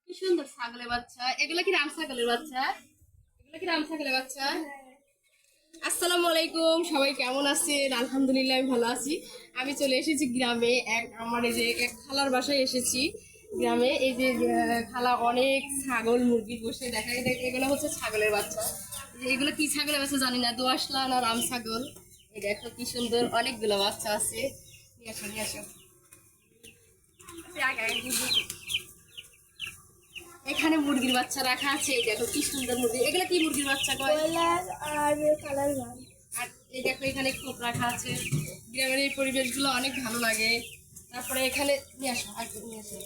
কি সুন্দর ছাগলের বাচ্চা। এগুলো কি রাম ছাগলের বাচ্চা? এগুলো কি রাম ছাগলের বাচ্চা? আসসালামু আলাইকুম, সবাই কেমন আছেন? আলহামদুলিল্লাহ আমি ভালো আছি। আমি চলে এসেছি গ্রামে, আমার এই যে এক খালার বাসায় এসেছি গ্রামে। এই যে খালা অনেক ছাগল মুরগি বসে দেখা এগুলো হচ্ছে ছাগলের বাচ্চা। এগুলো কি ছাগলের বাচ্চা জানি না, দোআঁশলা না রাম ছাগল। এই দেখো কি সুন্দর অনেকগুলো বাচ্চা আছে। নিয়ে আসো নিয়ে আসো। এখানে মুরগির বাচ্চা রাখা আছে, এই দেখো কি সুন্দর মুরগি। এগুলো কি মুরগির বাচ্চা কয়? আর কালার লাল। আর এই দেখো এখানে খোপ রাখা আছে। গ্রামের এই পরিবেশগুলো অনেক ভালো লাগে। তারপরে এখানে নিয়ে আসো, আর নিয়ে আসো।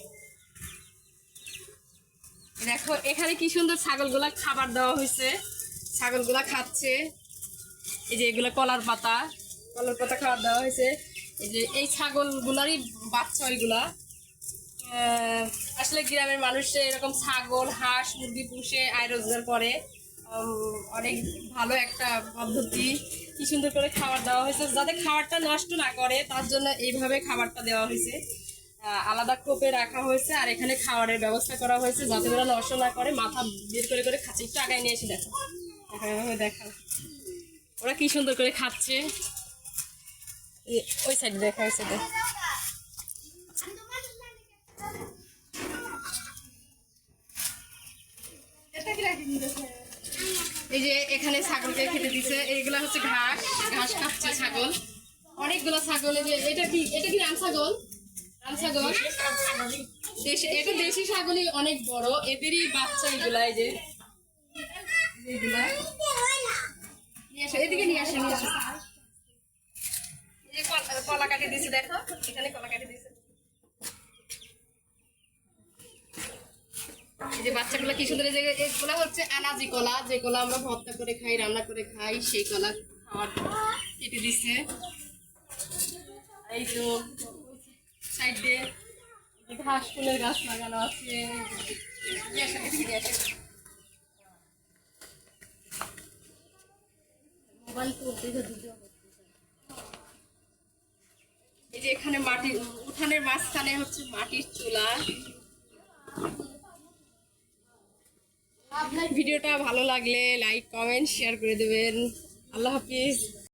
দেখো এখানে কি সুন্দর ছাগলগুলা খাবার দেওয়া হয়েছে, ছাগলগুলা খাচ্ছে। এই যে এগুলা কলার পাতা খাবার দেওয়া হয়েছে। এই যে এই ছাগলগুলারই বাচ্চা ওইগুলা। আসলে গ্রামের মানুষ এরকম ছাগল হাঁস মুরগি পুষে আয় রোজগার করে। অনেক ভালো একটা পদ্ধতি। কি সুন্দর করে খাবার দেওয়া হয়েছে, যাতে খাবারটা নষ্ট না করে তার জন্য এইভাবে খাবারটা দেওয়া হয়েছে। আলাদা কোপে রাখা হয়েছে, আর এখানে খাবারের ব্যবস্থা করা হয়েছে যাতে ওরা নষ্ট না করে। মাথা বের করে করে খাচ্ছে, একটু আগায় নিয়ে এসে দেখো দেখা ওরা কি সুন্দর করে খাচ্ছে। ওই সাইড দেখা হয়েছে। এই যে এখানে ছাগলকে খেতে দিছে, এইগুলা হচ্ছে ঘাস খাচ্ছে ছাগল। অনেকগুলো ছাগল। এই যে এটা কি রাম ছাগল? রাম ছাগল এটা দেশি ছাগলই, অনেক বড়। এদেরই বাচ্চা এগুলা। এই যে এগুলা নিয়ে আসো, এদিকে নিয়ে আসো নিয়ে আসো। এই যে কলা কাটে দিছে, দেখো এখানে কলা কাটে দিছে। এই যে বাচ্চাগুলো কি সুন্দর। এগুলা হচ্ছে আনাজি কলা, যে কলা আমরা ভর্তা করে খাই, রান্না করে খাই, সেই কলা খাওয়ার কেটে দিচ্ছে। এই তো সাইডে ঘাস ফুলের গাছ লাগানো আছে। এই যে এখানে মাটির উঠানের মাঝখানে হচ্ছে মাটির চুলা। ভিডিওটা ভালো লাগলে লাইক কমেন্ট শেয়ার করে দেবেন। আল্লাহ হাফিজ।